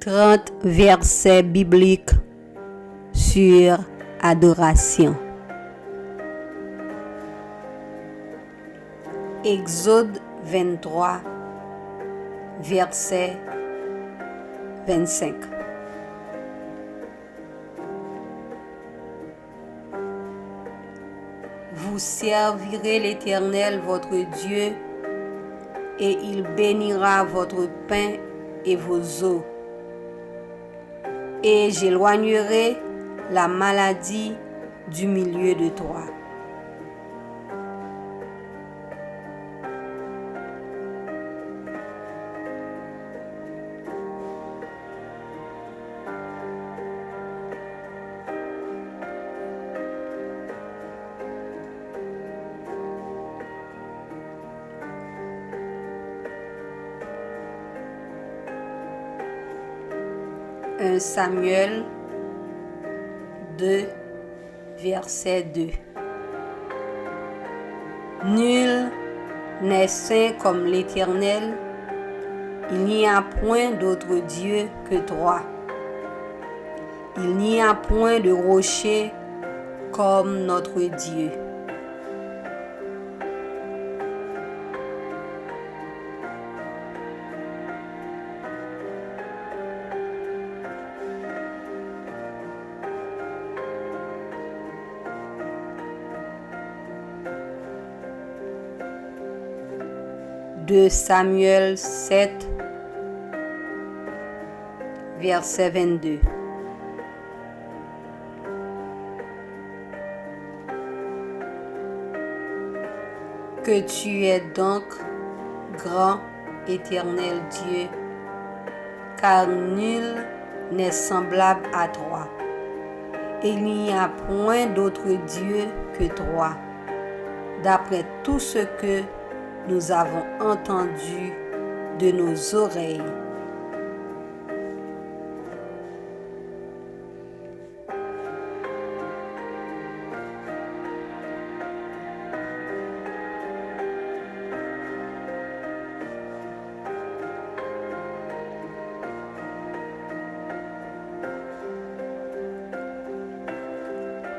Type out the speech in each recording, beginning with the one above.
30 versets bibliques sur adoration. Exode 23, verset 25. Vous servirez l'Éternel votre Dieu, et il bénira votre pain et vos eaux. Et j'éloignerai la maladie du milieu de toi. Samuel 2, verset 2. Nul n'est saint comme l'Éternel, il n'y a point d'autre Dieu que toi. Il n'y a point de rocher comme notre Dieu. De Samuel 7, verset 22. Que tu es donc grand, éternel Dieu, car nul n'est semblable à toi. Et il n'y a point d'autre Dieu que toi, d'après tout ce que nous avons entendu de nos oreilles.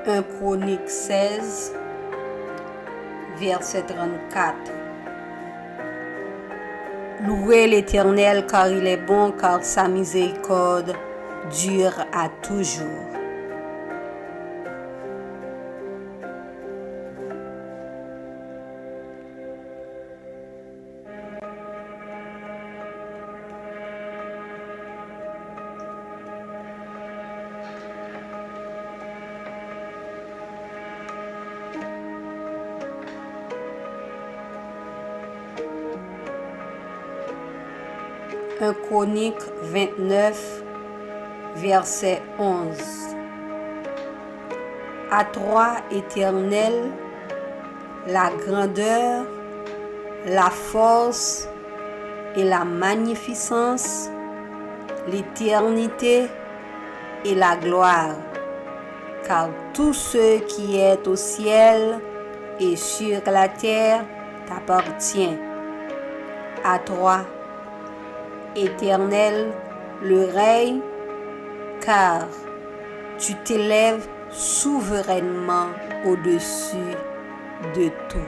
Un Chronique 16, verset 34. Louez l'Éternel car il est bon, car sa miséricorde dure à toujours. Un Chronique 29, verset 11. À toi, Éternel, la grandeur, la force et la magnificence, l'éternité et la gloire, car tout ce qui est au ciel et sur la terre t'appartient. À toi, Éternel, le règne, car tu t'élèves souverainement au-dessus de tout.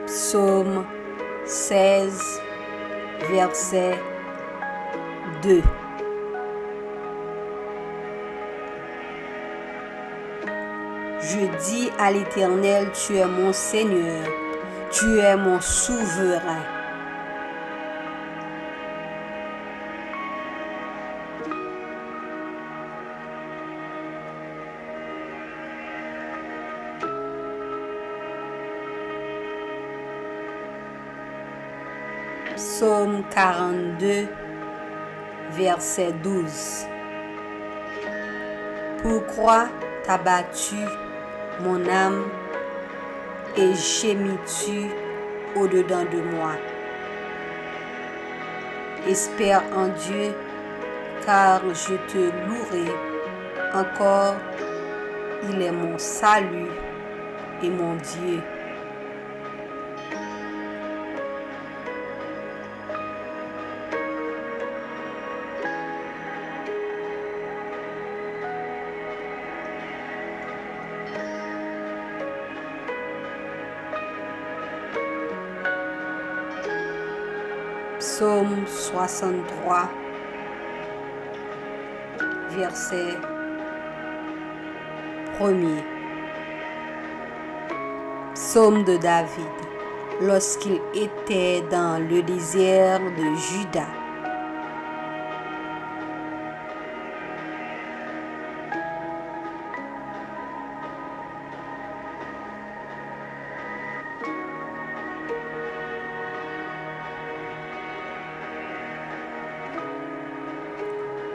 Psaume 16, verset 2. Je dis à l'Éternel, tu es mon Seigneur, tu es mon souverain. Psaume 42, verset 12. Pourquoi t'as battu mon âme et gémis-tu au-dedans de moi? Espère en Dieu, car je te louerai encore. Il est mon salut et mon Dieu. Psaume 63, verset 1er. Psaume de David, lorsqu'il était dans le désert de Juda.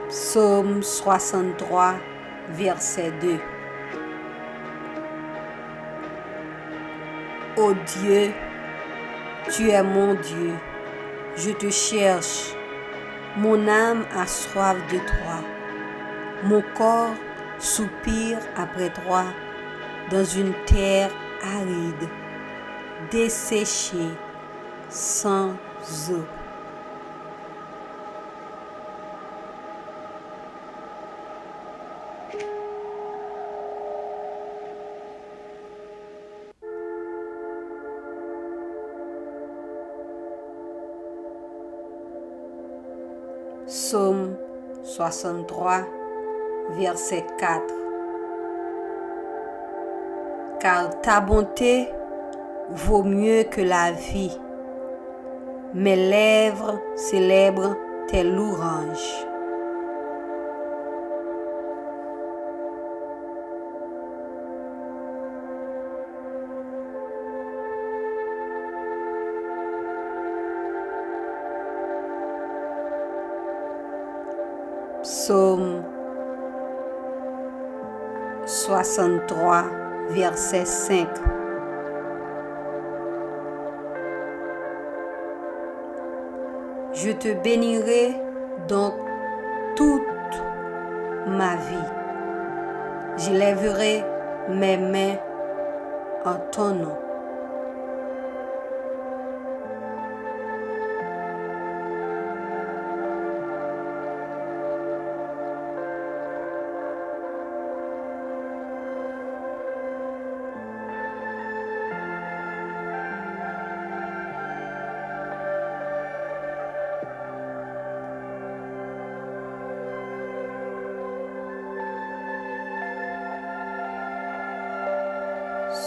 Psaume 63, verset 2. Ô Dieu, tu es mon Dieu, je te cherche, mon âme a soif de toi, mon corps soupire après toi dans une terre aride, desséchée, sans eau. Psaume 63, verset 4. Car ta bonté vaut mieux que la vie. Mes lèvres célèbrent tes louanges. Psaume 63, verset 5. Je te bénirai donc toute ma vie. J'élèverai mes mains en ton nom.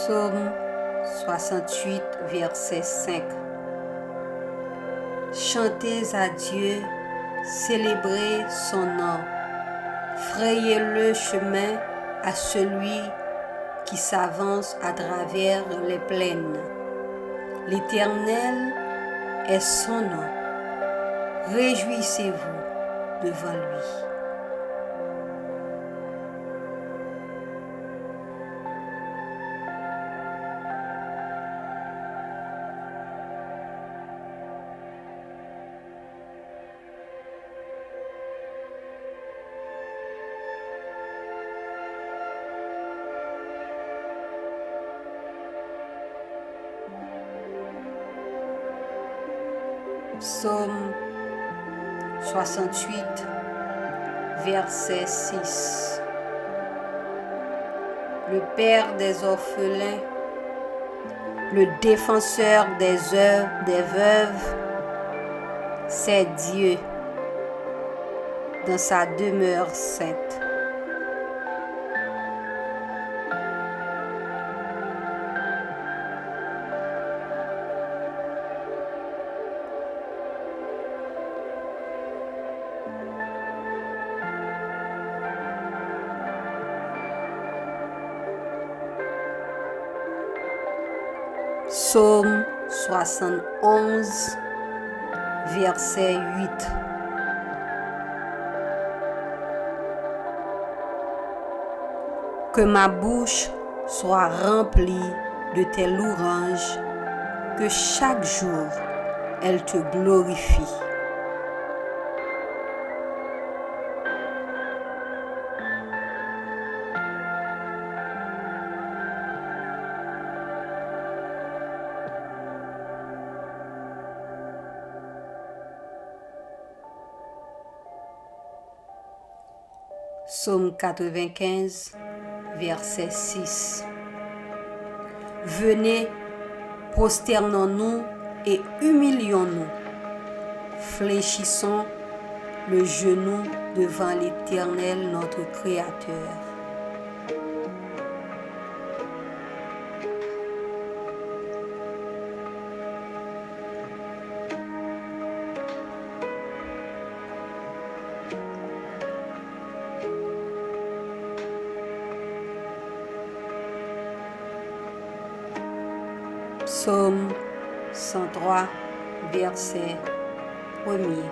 Psaume 68, verset 5. Chantez à Dieu, célébrez son nom, frayez le chemin à celui qui s'avance à travers les plaines. L'Éternel est son nom, réjouissez-vous devant lui. Psaume 68, verset 6. Le Père des orphelins, le défenseur des veuves, c'est Dieu dans sa demeure sainte. Psaume 71, verset 8. Que ma bouche soit remplie de tes louanges, que chaque jour elle te glorifie. Psaume 95, verset 6. Venez, prosternons-nous et humilions-nous. Fléchissons le genou devant l'Éternel, notre Créateur. Psaume 103, verset 1er.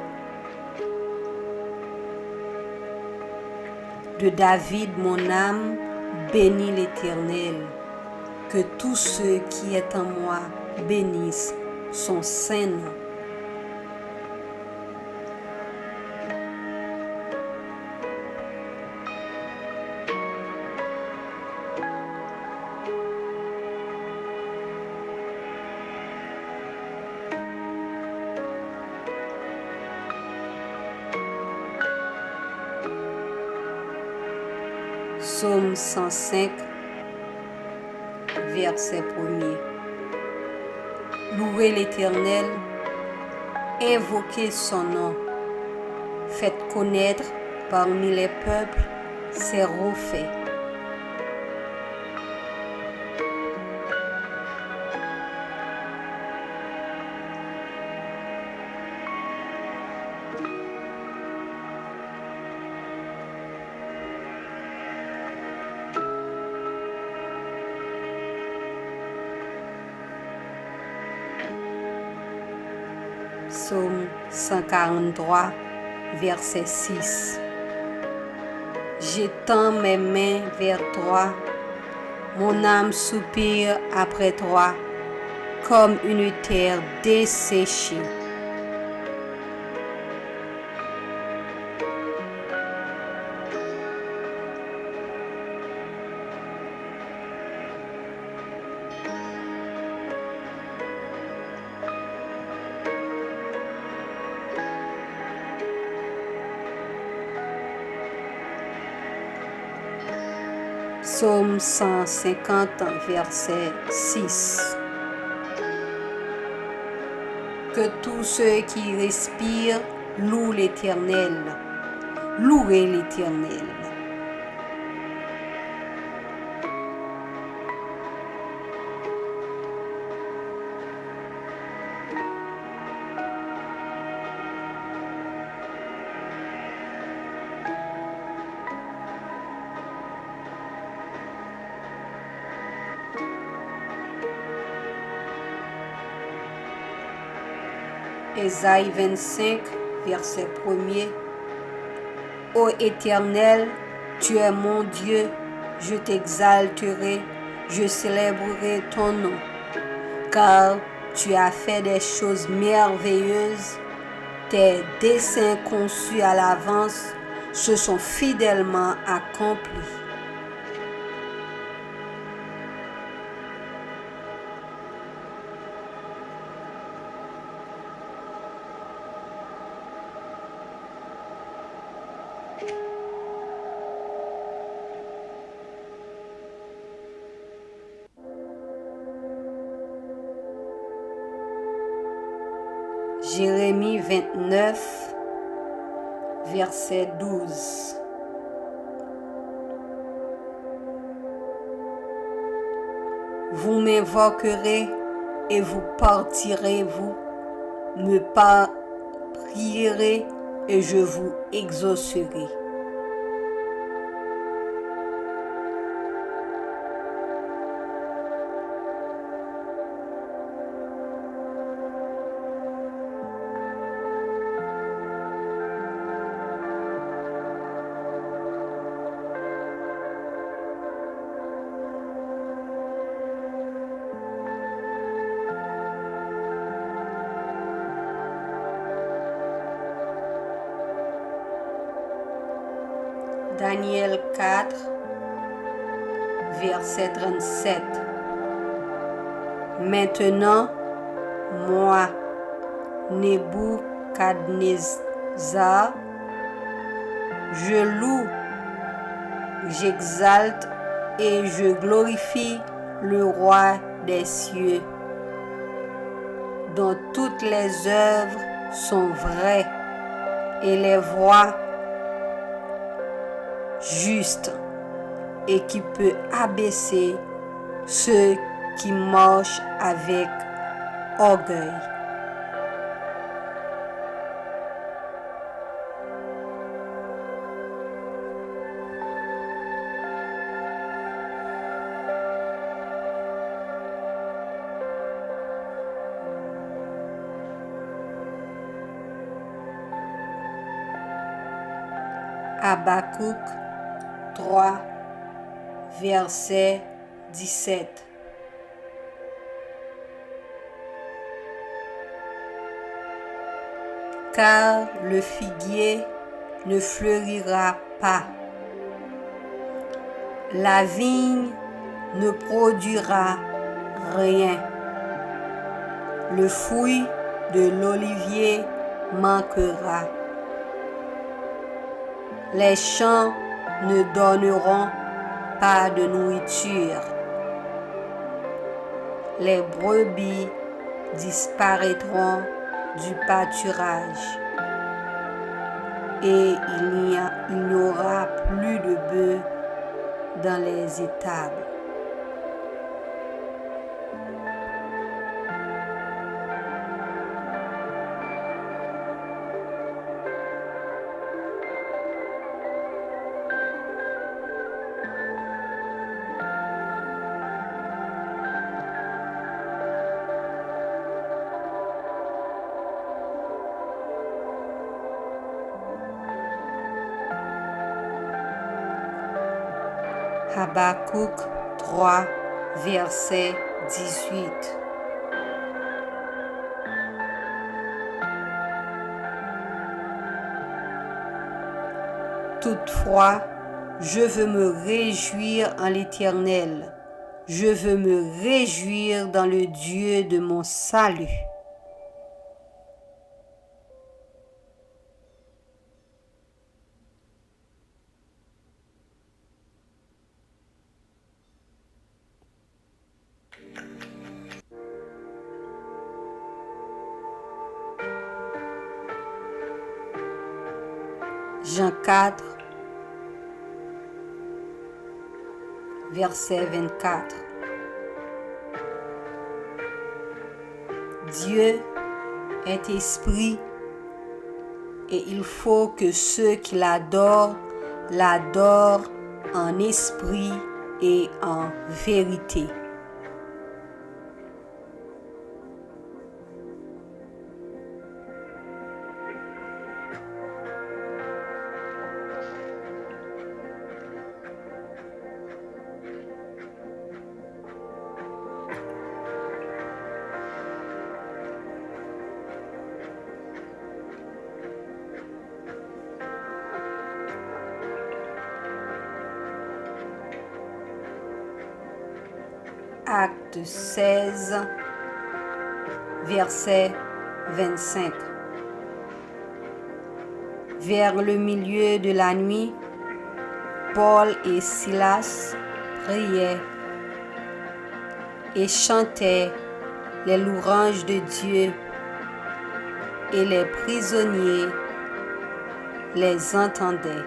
De David, mon âme, bénis l'Éternel. Que tous ceux qui est en moi bénissent son saint nom. Psaume 105, verset 1er. Louez l'Éternel, invoquez son nom, faites connaître parmi les peuples ses refaits. Psaume 143, verset 6. J'étends mes mains vers toi, mon âme soupire après toi, comme une terre desséchée. Psaume 150, verset 6. Que tous ceux qui respirent louent l'Éternel. Louez l'Éternel. Ésaïe 25, verset 1er. Ô Éternel, tu es mon Dieu, je t'exalterai, je célébrerai ton nom, car tu as fait des choses merveilleuses, tes desseins conçus à l'avance se sont fidèlement accomplis. Jérémie 29, verset 12. Vous m'invoquerez et vous partirez, vous me prierez et je vous exaucerai. Daniel 4, verset 37. Maintenant, moi, Nebuchadnezzar, je loue J'exalte et je glorifie le roi des cieux, dont toutes les œuvres sont vraies et les voies justes, et qui peut abaisser ceux qui marchent avec orgueil. Habakkuk 3, verset 17. Car le figuier ne fleurira pas, la vigne ne produira rien, le fruit de l'olivier manquera, les champs ne donneront pas de nourriture, les brebis disparaîtront du pâturage, et il n'y aura plus de bœufs dans les étables. Habakkuk 3, verset 18. Toutefois, je veux me réjouir en l'Éternel. Je veux me réjouir dans le Dieu de mon salut. Jean 4, verset 24. Dieu est esprit et il faut que ceux qui l'adorent l'adorent en esprit et en vérité. Acte 16, verset 25. Vers le milieu de la nuit, Paul et Silas priaient et chantaient les louanges de Dieu, et les prisonniers les entendaient.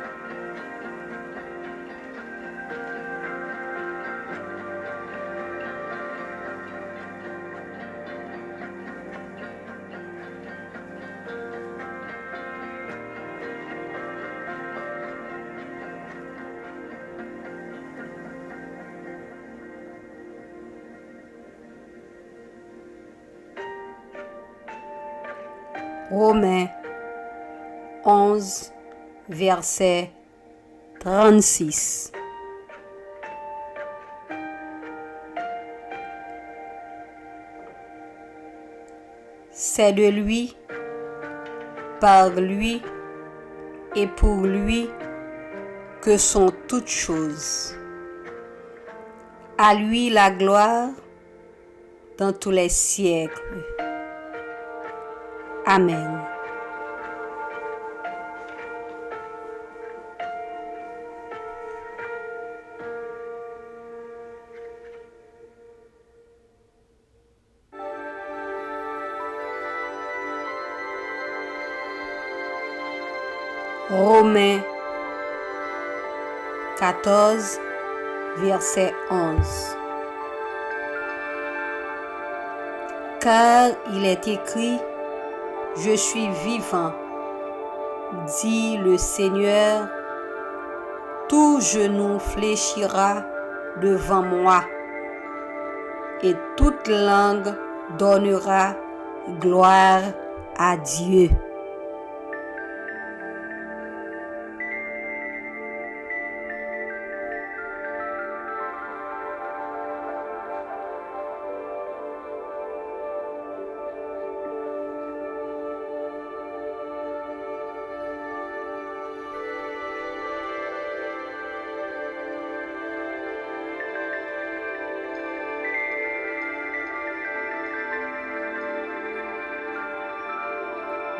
Romains 11, verset 36. C'est de lui, par lui et pour lui que sont toutes choses. À lui la gloire dans tous les siècles. Amen. Romains 14, verset 11. Car il est écrit, je suis vivant, dit le Seigneur, tout genou fléchira devant moi, et toute langue donnera gloire à Dieu.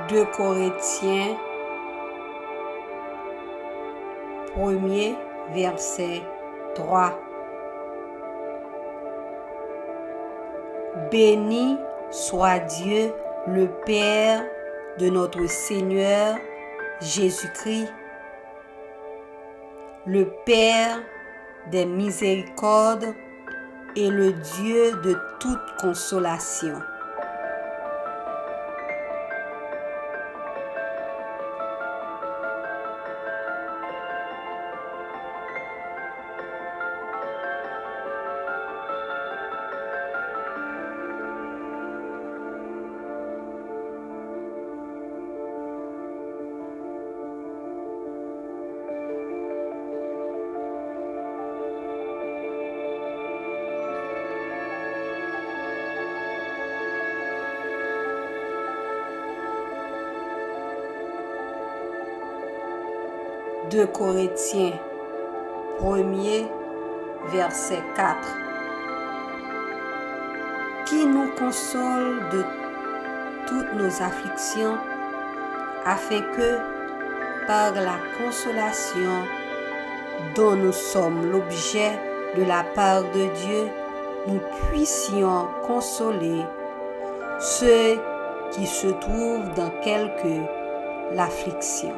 Deux Corinthiens 1er, verset 3. Béni soit Dieu, le Père de notre Seigneur Jésus-Christ, le Père des miséricordes et le Dieu de toute consolation. Deux Corinthiens 1er, verset 4. Qui nous console de toutes nos afflictions, afin que, par la consolation dont nous sommes l'objet de la part de Dieu, nous puissions consoler ceux qui se trouvent dans quelque l'affliction.